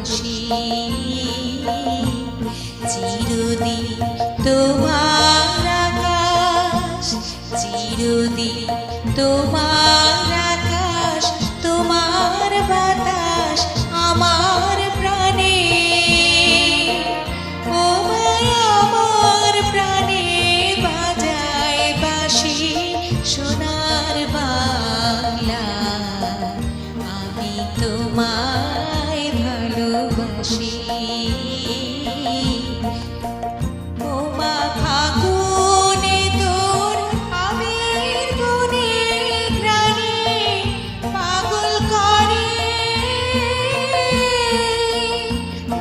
ভালোবাসি চিরদিন তোমার আকাশ, চিরদিন তোমার আকাশ, তোমার বাতাস আমার প্রাণে, ও মায়া আমার প্রাণে বাজায় বাঁশি সোনার বাংলা। আমি তোমায় ভালোবাসি। ও মা ফাগুনে তোর আবির গুনে ঘ্রাণে পাগল করে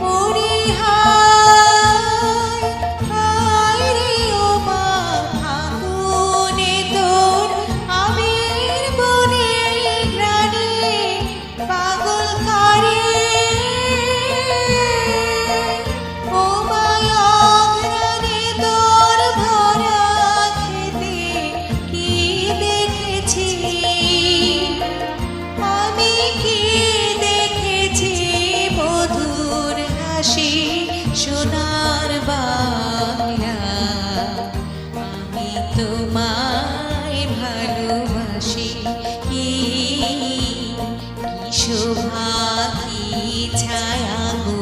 মরি হায় হায় রে। ও মা ফাগুনে তোর আবির গুনে ঘ্রাণে পাগল করে ও মায়া ঘ্রাণে তোর ভরা খেতে কি দেখেছি আমি, কি দেখেছি মধুর হাসি সোনার বাংলা। আমি তোমায় ভালোবাসি। কি শোভা কি ছায়া গো,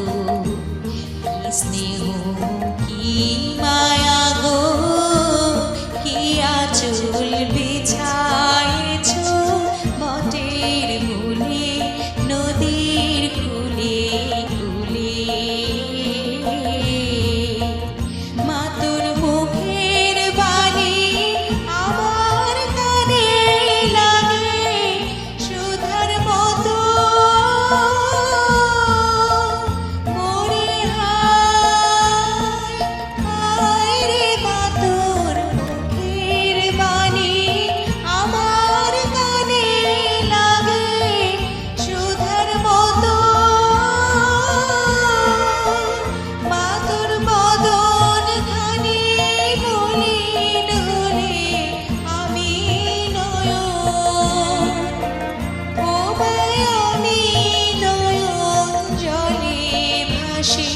কি স্নেহ কি মায়া গো, কি আঁচল বিছায়েছ বটের মূলে নদীর কূলে কূলে। মা তোর মুখের বাণী আমার কানে লাগে সুধার মতো মরি হায় হায় রে। মা তোর মুখের বাণী আমার কানে লাগে সুধার মতো। মা তোর বদন খানি মলিন হলে আমি নয়ন, ও মায়া আমি নয়ন জলে ভাসি।